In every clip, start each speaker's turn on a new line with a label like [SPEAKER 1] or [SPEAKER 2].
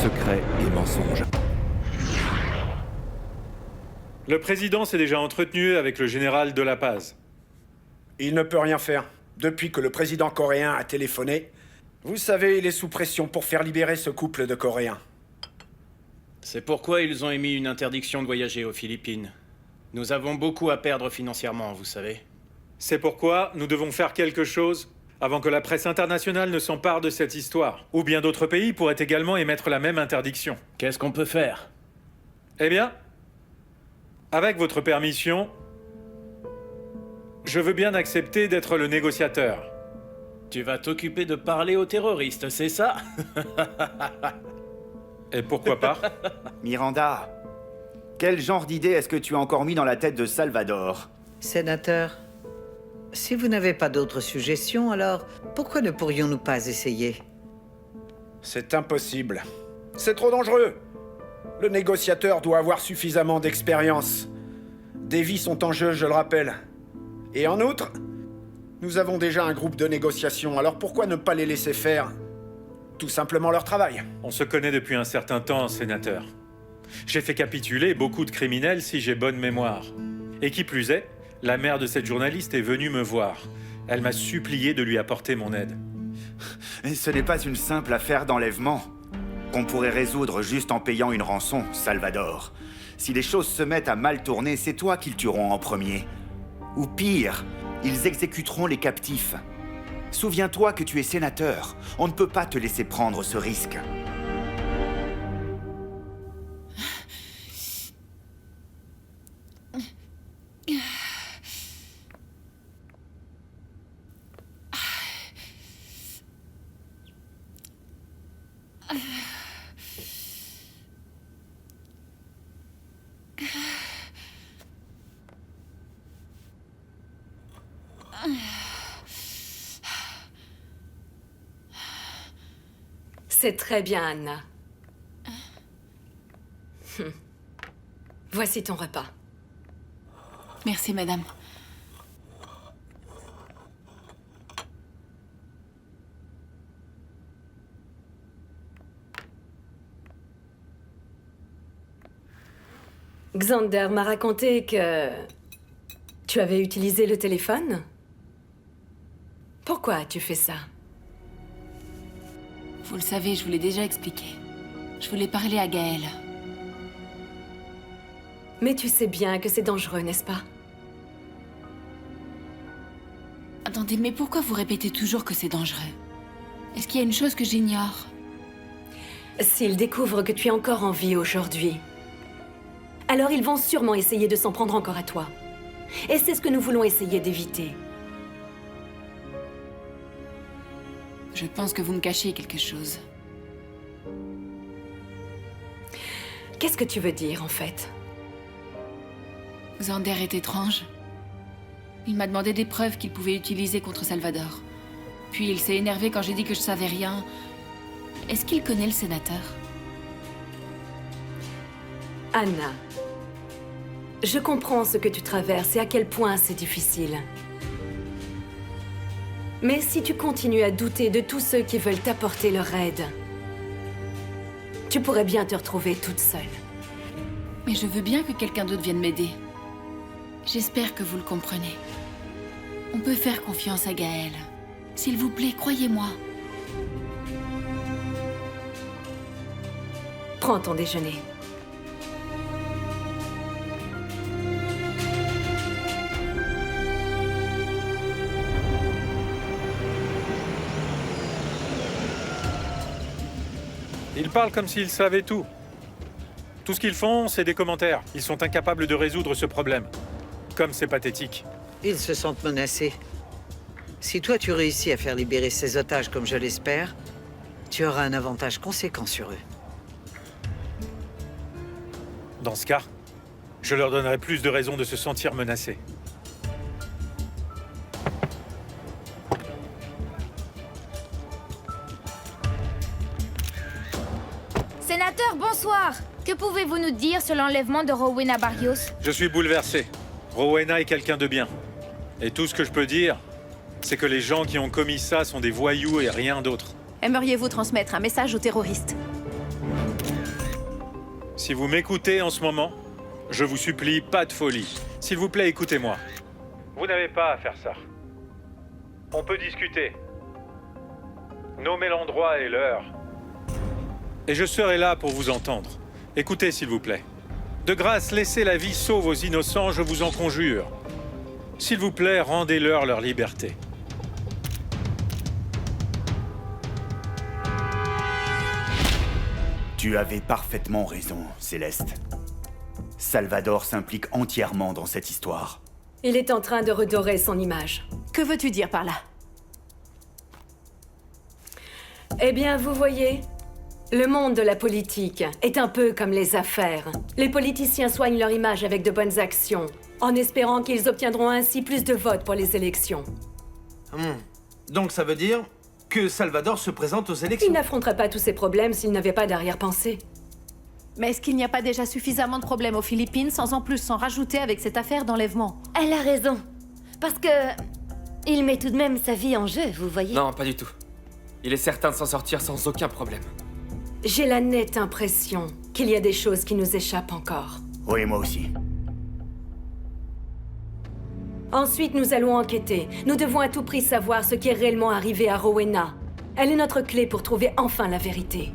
[SPEAKER 1] secrets et mensonges.
[SPEAKER 2] Le président s'est déjà entretenu avec le général de La Paz.
[SPEAKER 3] Il ne peut rien faire. Depuis que le président coréen a téléphoné, vous savez, il est sous pression pour faire libérer ce couple de Coréens.
[SPEAKER 4] C'est pourquoi ils ont émis une interdiction de voyager aux Philippines. Nous avons beaucoup à perdre financièrement, vous savez.
[SPEAKER 2] C'est pourquoi nous devons faire quelque chose avant que la presse internationale ne s'empare de cette histoire. Ou bien d'autres pays pourraient également émettre la même interdiction.
[SPEAKER 4] Qu'est-ce qu'on peut faire?
[SPEAKER 2] Eh bien, avec votre permission, je veux bien accepter d'être le négociateur.
[SPEAKER 4] Tu vas t'occuper de parler aux terroristes, c'est ça?
[SPEAKER 2] Et pourquoi pas?
[SPEAKER 5] Miranda, quel genre d'idée est-ce que tu as encore mis dans la tête de Salvador?
[SPEAKER 6] Sénateur, si vous n'avez pas d'autres suggestions, alors pourquoi ne pourrions-nous pas essayer?
[SPEAKER 3] C'est impossible. C'est trop dangereux. Le négociateur doit avoir suffisamment d'expérience. Des vies sont en jeu, je le rappelle. Et en outre, nous avons déjà un groupe de négociation, alors pourquoi ne pas les laisser faire tout simplement leur travail?
[SPEAKER 2] On se connaît depuis un certain temps, sénateur. J'ai fait capituler beaucoup de criminels si j'ai bonne mémoire. Et qui plus est, la mère de cette journaliste est venue me voir. Elle m'a supplié de lui apporter mon aide.
[SPEAKER 5] Et ce n'est pas une simple affaire d'enlèvement qu'on pourrait résoudre juste en payant une rançon, Salvador. Si les choses se mettent à mal tourner, c'est toi qu'ils tueront en premier. Ou pire, ils exécuteront les captifs. Souviens-toi que tu es sénateur. On ne peut pas te laisser prendre ce risque.
[SPEAKER 7] C'est très bien, Anna. Voici ton repas.
[SPEAKER 8] Merci, madame.
[SPEAKER 7] Xander m'a raconté que tu avais utilisé le téléphone. Pourquoi as-tu fait ça?
[SPEAKER 8] Vous le savez, je vous l'ai déjà expliqué. Je voulais parler à Gaël.
[SPEAKER 7] Mais tu sais bien que c'est dangereux, n'est-ce pas?
[SPEAKER 8] Attendez, mais pourquoi vous répétez toujours que c'est dangereux? Est-ce qu'il y a une chose que j'ignore?
[SPEAKER 7] S'ils découvrent que tu es encore en vie aujourd'hui, alors ils vont sûrement essayer de s'en prendre encore à toi. Et c'est ce que nous voulons essayer d'éviter.
[SPEAKER 8] Je pense que vous me cachez quelque chose.
[SPEAKER 7] Qu'est-ce que tu veux dire, en fait?
[SPEAKER 8] Xander est étrange. Il m'a demandé des preuves qu'il pouvait utiliser contre Salvador. Puis il s'est énervé quand j'ai dit que je savais rien. Est-ce qu'il connaît le sénateur?
[SPEAKER 7] Anna, je comprends ce que tu traverses et à quel point c'est difficile. Mais si tu continues à douter de tous ceux qui veulent t'apporter leur aide, tu pourrais bien te retrouver toute seule.
[SPEAKER 8] Mais je veux bien que quelqu'un d'autre vienne m'aider. J'espère que vous le comprenez. On peut faire confiance à Gaël. S'il vous plaît, croyez-moi.
[SPEAKER 7] Prends ton déjeuner.
[SPEAKER 2] Ils parlent comme s'ils savaient tout. Tout ce qu'ils font, c'est des commentaires. Ils sont incapables de résoudre ce problème. Comme c'est pathétique.
[SPEAKER 6] Ils se sentent menacés. Si toi tu réussis à faire libérer ces otages comme je l'espère, tu auras un avantage conséquent sur eux.
[SPEAKER 2] Dans ce cas, je leur donnerai plus de raisons de se sentir menacés.
[SPEAKER 9] Sénateur, bonsoir. Que pouvez-vous nous dire sur l'enlèvement de Rowena Barrios?
[SPEAKER 2] Je suis bouleversé. Rowena est quelqu'un de bien. Et tout ce que je peux dire, c'est que les gens qui ont commis ça sont des voyous et rien d'autre.
[SPEAKER 10] Aimeriez-vous transmettre un message aux terroristes?
[SPEAKER 2] Si vous m'écoutez en ce moment, je vous supplie, pas de folie. S'il vous plaît, écoutez-moi. Vous n'avez pas à faire ça. On peut discuter. Nommer l'endroit et l'heure. Et je serai là pour vous entendre. Écoutez, s'il vous plaît. De grâce, laissez la vie sauve aux innocents, je vous en conjure. S'il vous plaît, rendez-leur leur liberté.
[SPEAKER 5] Tu avais parfaitement raison, Céleste. Salvador s'implique entièrement dans cette histoire.
[SPEAKER 7] Il est en train de redorer son image.
[SPEAKER 1] Que veux-tu dire par là?
[SPEAKER 7] Eh bien, vous voyez, le monde de la politique est un peu comme les affaires. Les politiciens soignent leur image avec de bonnes actions, en espérant qu'ils obtiendront ainsi plus de votes pour les élections.
[SPEAKER 10] Donc ça veut dire que Salvador se présente aux élections.
[SPEAKER 7] Il n'affronterait pas tous ces problèmes s'il n'avait pas d'arrière-pensée.
[SPEAKER 1] Mais est-ce qu'il n'y a pas déjà suffisamment de problèmes aux Philippines sans en plus s'en rajouter avec cette affaire d'enlèvement?
[SPEAKER 11] Elle a raison. Parce que... il met tout de même sa vie en jeu, vous voyez.
[SPEAKER 12] Non, pas du tout. Il est certain de s'en sortir sans aucun problème.
[SPEAKER 7] J'ai la nette impression qu'il y a des choses qui nous échappent encore.
[SPEAKER 5] Oui, moi aussi.
[SPEAKER 7] Ensuite, nous allons enquêter. Nous devons à tout prix savoir ce qui est réellement arrivé à Rowena. Elle est notre clé pour trouver enfin la vérité.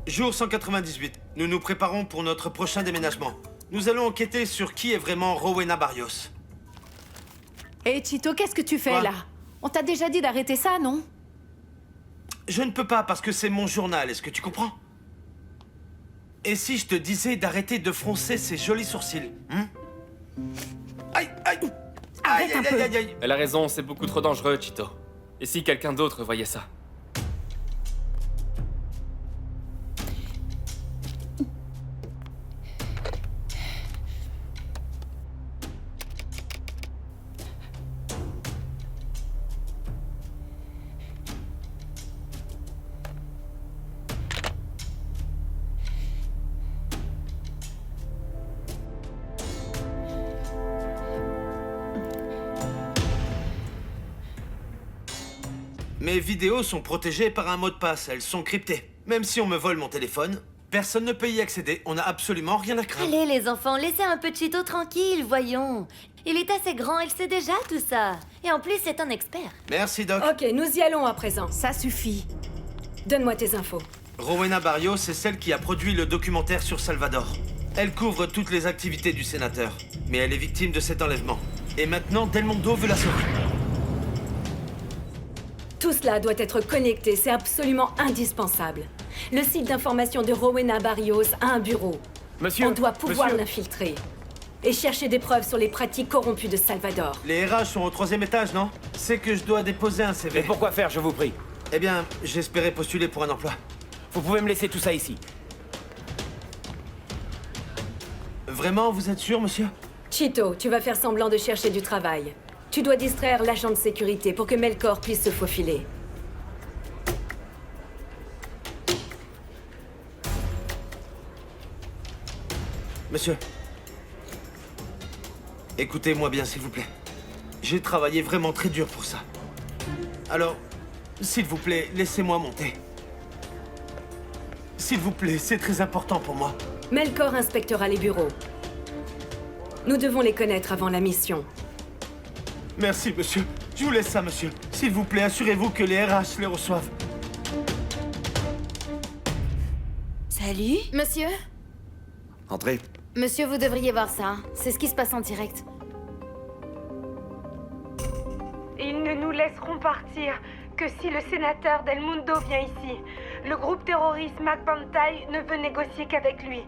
[SPEAKER 10] Jour 198. Nous nous préparons pour notre prochain déménagement. Nous allons enquêter sur qui est vraiment Rowena Barrios.
[SPEAKER 1] Et Chito, qu'est-ce que tu fais
[SPEAKER 10] Quoi?
[SPEAKER 1] là? On t'a déjà dit d'arrêter ça, non?
[SPEAKER 10] Je ne peux pas parce que c'est mon journal, est-ce que tu comprends? Et si je te disais d'arrêter de froncer ces jolis sourcils, Aïe, aïe!
[SPEAKER 1] Arrête un peu.
[SPEAKER 10] Aïe.
[SPEAKER 12] Elle a raison, c'est beaucoup trop dangereux, Chito. Et si quelqu'un d'autre voyait ça?
[SPEAKER 10] Mes vidéos sont protégées par un mot de passe, elles sont cryptées. Même si on me vole mon téléphone, personne ne peut y accéder, on n'a absolument rien à craindre.
[SPEAKER 11] Allez les enfants, laissez un peu Chito tranquille, voyons. Il est assez grand, il sait déjà tout ça. Et en plus, c'est un expert.
[SPEAKER 10] Merci, Doc.
[SPEAKER 7] Ok, nous y allons à présent.
[SPEAKER 1] Ça suffit.
[SPEAKER 7] Donne-moi tes infos.
[SPEAKER 10] Rowena Barrios est celle qui a produit le documentaire sur Salvador. Elle couvre toutes les activités du sénateur, mais elle est victime de cet enlèvement. Et maintenant, Del Mondo veut la sauver.
[SPEAKER 7] Tout cela doit être connecté, c'est absolument indispensable. Le site d'information de Rowena Barrios a un bureau.
[SPEAKER 12] Monsieur,
[SPEAKER 7] On doit pouvoir
[SPEAKER 12] monsieur.
[SPEAKER 7] l'infiltrer. Et chercher des preuves sur les pratiques corrompues de Salvador.
[SPEAKER 10] Les RH sont au 3e étage, non? C'est que je dois déposer un CV.
[SPEAKER 13] Mais pourquoi faire, je vous prie?
[SPEAKER 10] Eh bien, j'espérais postuler pour un emploi.
[SPEAKER 13] Vous pouvez me laisser tout ça ici.
[SPEAKER 10] Vraiment, vous êtes sûr, monsieur?
[SPEAKER 7] Chito, tu vas faire semblant de chercher du travail. Tu dois distraire l'agent de sécurité pour que Melkor puisse se faufiler.
[SPEAKER 10] Monsieur. Écoutez-moi bien, s'il vous plaît. J'ai travaillé vraiment très dur pour ça. Alors, s'il vous plaît, laissez-moi monter. S'il vous plaît, c'est très important pour moi.
[SPEAKER 7] Melkor inspectera les bureaux. Nous devons les connaître avant la mission.
[SPEAKER 10] Merci, monsieur. Je vous laisse ça, monsieur. S'il vous plaît, assurez-vous que les RH les reçoivent.
[SPEAKER 11] Salut.
[SPEAKER 9] Monsieur?
[SPEAKER 14] Entrez.
[SPEAKER 9] Monsieur, vous devriez voir ça. C'est ce qui se passe en direct.
[SPEAKER 15] Ils ne nous laisseront partir que si le sénateur Del Mundo vient ici. Le groupe terroriste McBantai ne veut négocier qu'avec lui.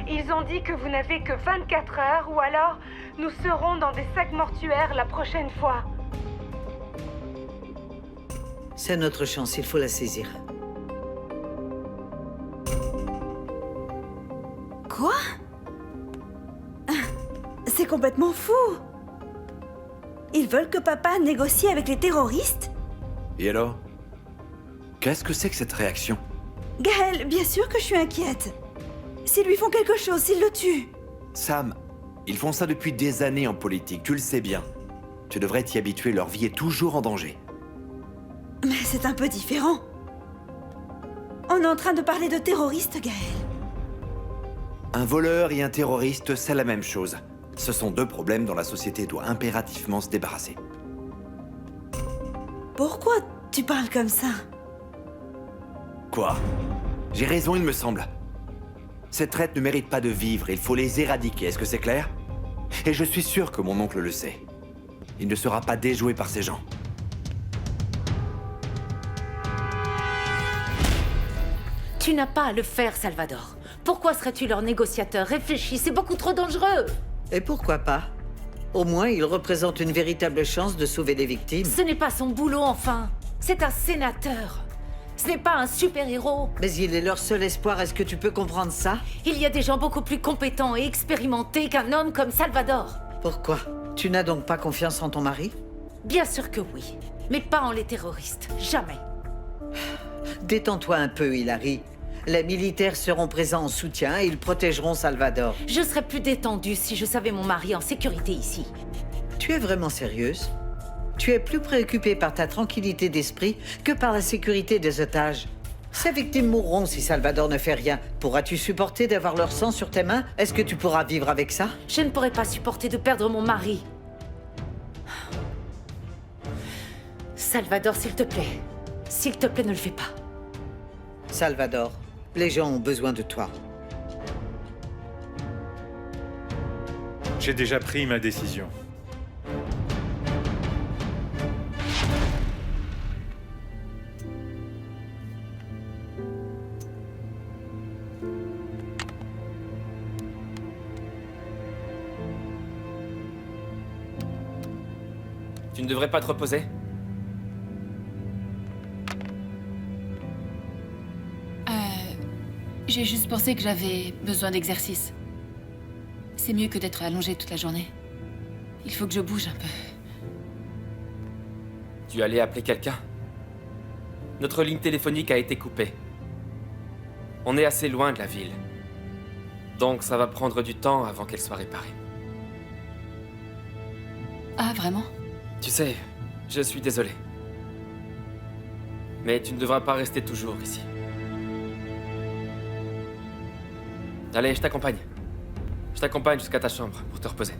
[SPEAKER 15] Ils ont dit que vous n'avez que 24 heures ou alors nous serons dans des sacs mortuaires la prochaine fois.
[SPEAKER 6] C'est notre chance, il faut la saisir.
[SPEAKER 11] Quoi? C'est complètement fou. Ils veulent que papa négocie avec les terroristes?
[SPEAKER 14] Et alors? Qu'est-ce que c'est que cette réaction?
[SPEAKER 11] Gaël, bien sûr que je suis inquiète. S'ils lui font quelque chose, s'ils le tuent.
[SPEAKER 14] Sam, ils font ça depuis des années en politique, tu le sais bien. Tu devrais t'y habituer, leur vie est toujours en danger.
[SPEAKER 11] Mais c'est un peu différent. On est en train de parler de terroristes, Gaël.
[SPEAKER 14] Un voleur et un terroriste, c'est la même chose. Ce sont deux problèmes dont la société doit impérativement se débarrasser.
[SPEAKER 11] Pourquoi tu parles comme ça?
[SPEAKER 14] Quoi? J'ai raison, il me semble. Ces traites ne méritent pas de vivre, il faut les éradiquer, est-ce que c'est clair? Et je suis sûr que mon oncle le sait. Il ne sera pas déjoué par ces gens.
[SPEAKER 16] Tu n'as pas à le faire, Salvador. Pourquoi serais-tu leur négociateur? Réfléchis, c'est beaucoup trop dangereux.
[SPEAKER 6] Et pourquoi pas? Au moins, il représente une véritable chance de sauver des victimes.
[SPEAKER 16] Ce n'est pas son boulot, enfin. C'est un sénateur. Ce n'est pas un super-héros.
[SPEAKER 6] Mais il est leur seul espoir, est-ce que tu peux comprendre ça?
[SPEAKER 16] Il y a des gens beaucoup plus compétents et expérimentés qu'un homme comme Salvador.
[SPEAKER 6] Pourquoi? Tu n'as donc pas confiance en ton mari?
[SPEAKER 16] Bien sûr que oui. Mais pas en les terroristes. Jamais.
[SPEAKER 6] Détends-toi un peu, Hilary. Les militaires seront présents en soutien et ils protégeront Salvador.
[SPEAKER 16] Je serais plus détendue si je savais mon mari en sécurité ici.
[SPEAKER 6] Tu es vraiment sérieuse? Tu es plus préoccupée par ta tranquillité d'esprit que par la sécurité des otages. Ces victimes mourront si Salvador ne fait rien. Pourras-tu supporter d'avoir leur sang sur tes mains? Est-ce que tu pourras vivre avec ça?
[SPEAKER 16] Je ne pourrais pas supporter de perdre mon mari. Salvador, s'il te plaît. S'il te plaît, ne le fais pas.
[SPEAKER 6] Salvador, les gens ont besoin de toi.
[SPEAKER 2] J'ai déjà pris ma décision.
[SPEAKER 12] Tu ne devrais pas te reposer?
[SPEAKER 8] J'ai juste pensé que j'avais besoin d'exercice. C'est mieux que d'être allongée toute la journée. Il faut que je bouge un peu.
[SPEAKER 12] Tu allais appeler quelqu'un? Notre ligne téléphonique a été coupée. On est assez loin de la ville. Donc ça va prendre du temps avant qu'elle soit réparée.
[SPEAKER 8] Ah, vraiment?
[SPEAKER 12] Tu sais, je suis désolé. Mais tu ne devras pas rester toujours ici. Allez, je t'accompagne. Je t'accompagne jusqu'à ta chambre pour te reposer.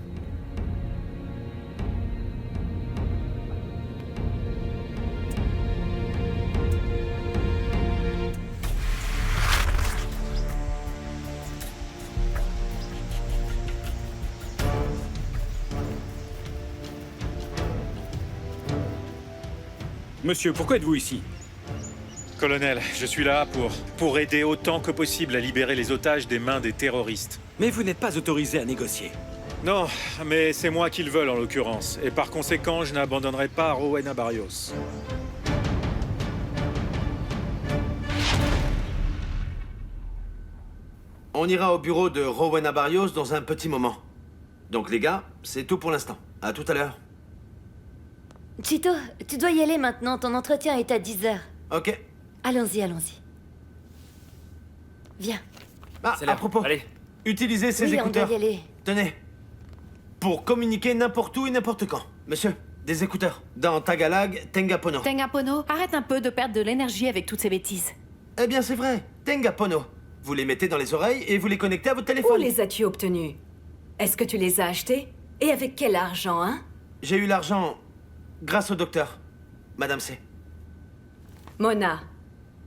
[SPEAKER 17] Monsieur, pourquoi êtes-vous ici?
[SPEAKER 2] Colonel, je suis là pour aider autant que possible à libérer les otages des mains des terroristes.
[SPEAKER 17] Mais vous n'êtes pas autorisé à négocier.
[SPEAKER 2] Non, mais c'est moi qu'ils veulent en l'occurrence. Et par conséquent, je n'abandonnerai pas Rowena Barrios.
[SPEAKER 10] On ira au bureau de Rowena Barrios dans un petit moment. Donc les gars, c'est tout pour l'instant. À tout à l'heure.
[SPEAKER 11] Chito, tu dois y aller maintenant. Ton entretien est à 10h.
[SPEAKER 10] Ok.
[SPEAKER 11] Allons-y, allons-y. Viens.
[SPEAKER 10] Ah, à propos, utilisez ces
[SPEAKER 11] Oui, on
[SPEAKER 10] écouteurs.
[SPEAKER 11] doit y aller.
[SPEAKER 10] Tenez. Pour communiquer n'importe où et n'importe quand. Monsieur, des écouteurs. Dans Tagalog, Tengapono.
[SPEAKER 1] Tengapono, arrête un peu de perdre de l'énergie avec toutes ces bêtises.
[SPEAKER 10] Eh bien, c'est vrai. Tengapono. Vous les mettez dans les oreilles et vous les connectez à votre
[SPEAKER 7] Où
[SPEAKER 10] téléphone.
[SPEAKER 7] les as-tu obtenus? Est-ce que tu les as achetés? Et avec quel argent, hein?
[SPEAKER 10] J'ai eu l'argent Grâce au docteur, Madame C.
[SPEAKER 7] Mona,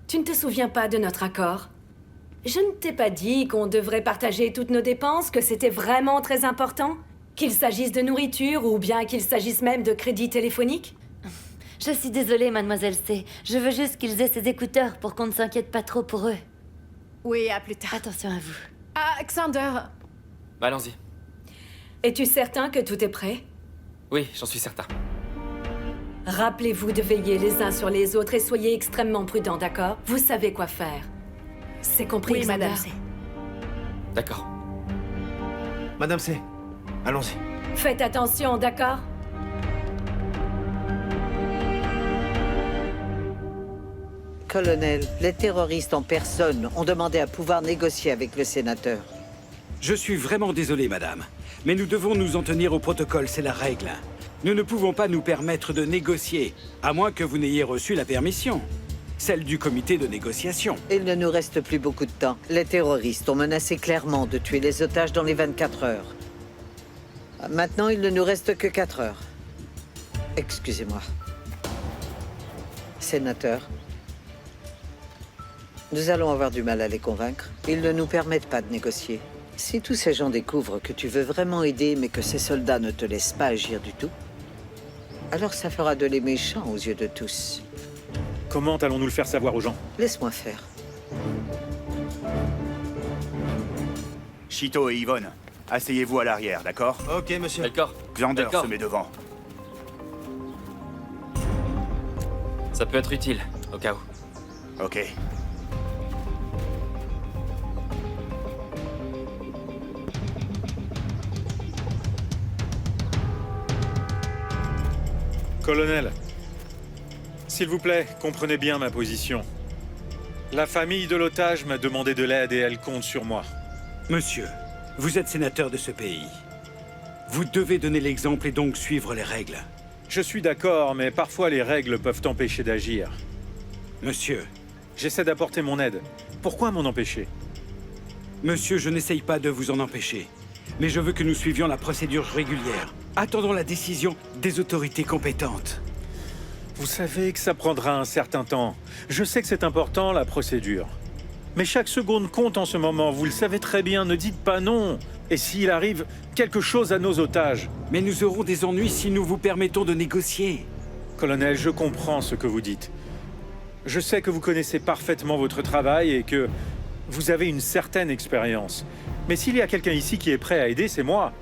[SPEAKER 7] tu ne te souviens pas de notre accord? Je ne t'ai pas dit qu'on devrait partager toutes nos dépenses, que c'était vraiment très important? Qu'il s'agisse de nourriture ou bien qu'il s'agisse même de crédit téléphonique?
[SPEAKER 11] Je suis désolée, Mademoiselle C. Je veux juste qu'ils aient ces écouteurs pour qu'on ne s'inquiète pas trop pour eux.
[SPEAKER 1] Oui, à plus tard.
[SPEAKER 11] Attention à vous.
[SPEAKER 1] Ah, Xander.
[SPEAKER 12] Allons-y.
[SPEAKER 7] Es-tu certain que tout est prêt?
[SPEAKER 12] Oui, j'en suis certain.
[SPEAKER 7] Rappelez-vous de veiller les uns sur les autres et soyez extrêmement prudents, d'accord? Vous savez quoi faire. C'est compris,
[SPEAKER 1] Oui,
[SPEAKER 7] Xander?
[SPEAKER 1] Madame C.
[SPEAKER 12] D'accord.
[SPEAKER 10] Madame C, allons-y.
[SPEAKER 7] Faites attention, d'accord?
[SPEAKER 6] Colonel, les terroristes en personne ont demandé à pouvoir négocier avec le sénateur.
[SPEAKER 17] Je suis vraiment désolé, madame. Mais nous devons nous en tenir au protocole, c'est la règle. Nous ne pouvons pas nous permettre de négocier, à moins que vous n'ayez reçu la permission. Celle du comité de négociation.
[SPEAKER 6] Il ne nous reste plus beaucoup de temps. Les terroristes ont menacé clairement de tuer les otages dans les 24 heures. Maintenant, il ne nous reste que 4 heures. Excusez-moi. Sénateur, nous allons avoir du mal à les convaincre. Ils ne nous permettent pas de négocier. Si tous ces gens découvrent que tu veux vraiment aider, mais que ces soldats ne te laissent pas agir du tout, alors ça fera de les méchants aux yeux de tous.
[SPEAKER 2] Comment allons-nous le faire savoir aux gens?
[SPEAKER 6] Laisse-moi faire.
[SPEAKER 5] Chito et Yvonne, asseyez-vous à l'arrière, d'accord?
[SPEAKER 10] Ok, monsieur.
[SPEAKER 12] D'accord.
[SPEAKER 5] Xander
[SPEAKER 12] D'accord.
[SPEAKER 5] se met devant.
[SPEAKER 12] Ça peut être utile, au cas où.
[SPEAKER 5] Ok.
[SPEAKER 2] Colonel, s'il vous plaît, comprenez bien ma position. La famille de l'otage m'a demandé de l'aide et elle compte sur moi.
[SPEAKER 17] Monsieur, vous êtes sénateur de ce pays. Vous devez donner l'exemple et donc suivre les règles.
[SPEAKER 2] Je suis d'accord, mais parfois les règles peuvent t'empêcher d'agir.
[SPEAKER 17] Monsieur.
[SPEAKER 2] J'essaie d'apporter mon aide. Pourquoi m'en empêcher?
[SPEAKER 17] Monsieur, je n'essaye pas de vous en empêcher. Mais je veux que nous suivions la procédure régulière. Attendons la décision des autorités compétentes.
[SPEAKER 2] Vous savez que ça prendra un certain temps. Je sais que c'est important, la procédure. Mais chaque seconde compte en ce moment, vous le savez très bien, ne dites pas non. Et s'il arrive quelque chose à nos otages?
[SPEAKER 17] Mais nous aurons des ennuis si nous vous permettons de négocier.
[SPEAKER 2] Colonel, je comprends ce que vous dites. Je sais que vous connaissez parfaitement votre travail et que vous avez une certaine expérience. Mais s'il y a quelqu'un ici qui est prêt à aider, c'est moi.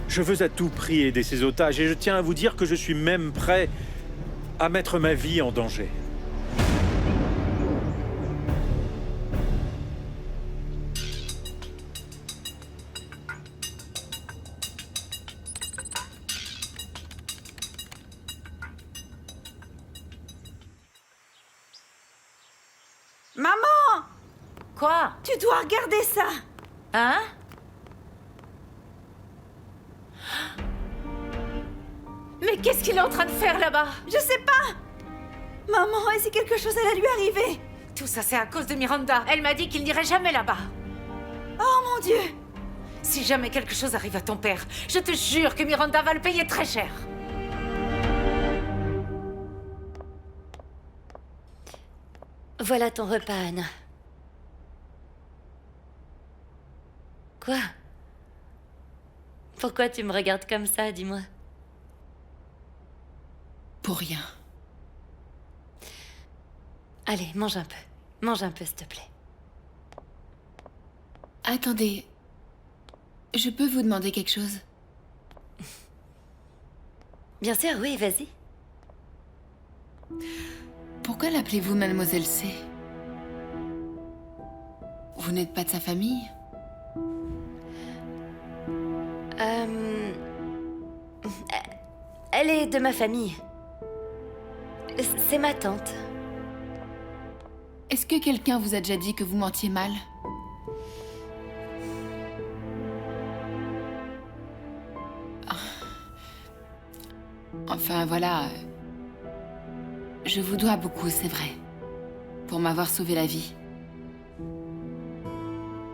[SPEAKER 2] Je veux à tout prix aider ces otages et je tiens à vous dire que je suis même prêt à mettre ma vie en danger.
[SPEAKER 16] Maman!
[SPEAKER 11] Quoi?
[SPEAKER 16] Tu dois regarder ça!
[SPEAKER 11] Hein?
[SPEAKER 16] Mais qu'est-ce qu'il est en train de faire là-bas? Je sais pas! Maman, et si quelque chose allait lui arriver? Tout ça, c'est à cause de Miranda. Elle m'a dit qu'il n'irait jamais là-bas. Oh mon Dieu! Si jamais quelque chose arrive à ton père, je te jure que Miranda va le payer très cher.
[SPEAKER 11] Voilà ton repas, Anna. Quoi? Pourquoi tu me regardes comme ça, dis-moi?
[SPEAKER 8] Pour rien.
[SPEAKER 11] Allez, mange un peu. Mange un peu, s'il te plaît.
[SPEAKER 8] Attendez. Je peux vous demander quelque chose?
[SPEAKER 11] Bien sûr, oui, vas-y.
[SPEAKER 8] Pourquoi l'appelez-vous Mademoiselle C? Vous n'êtes pas de sa famille?
[SPEAKER 11] Elle est de ma famille. C'est ma tante.
[SPEAKER 8] Est-ce que quelqu'un vous a déjà dit que vous mentiez mal? Enfin, voilà. Je vous dois beaucoup, c'est vrai. Pour m'avoir sauvé la vie.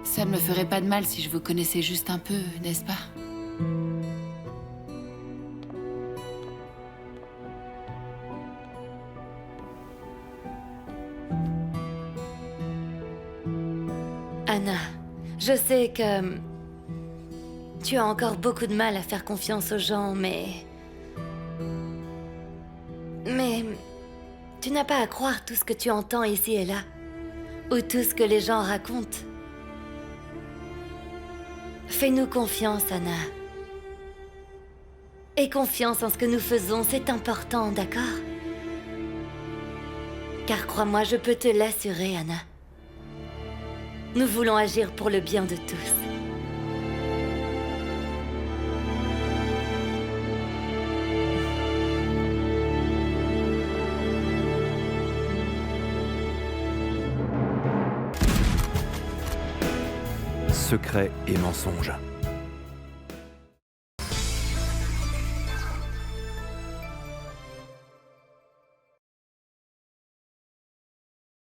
[SPEAKER 8] Ça me ferait pas de mal si je vous connaissais juste un peu, n'est-ce pas?
[SPEAKER 11] Anna, je sais que tu as encore beaucoup de mal à faire confiance aux gens, mais tu n'as pas à croire tout ce que tu entends ici et là, ou tout ce que les gens racontent. Fais-nous confiance, Anna. Et confiance en ce que nous faisons, c'est important, d'accord? Car crois-moi, je peux te l'assurer, Anna. Nous voulons agir pour le bien de tous.
[SPEAKER 14] Secret et mensonge.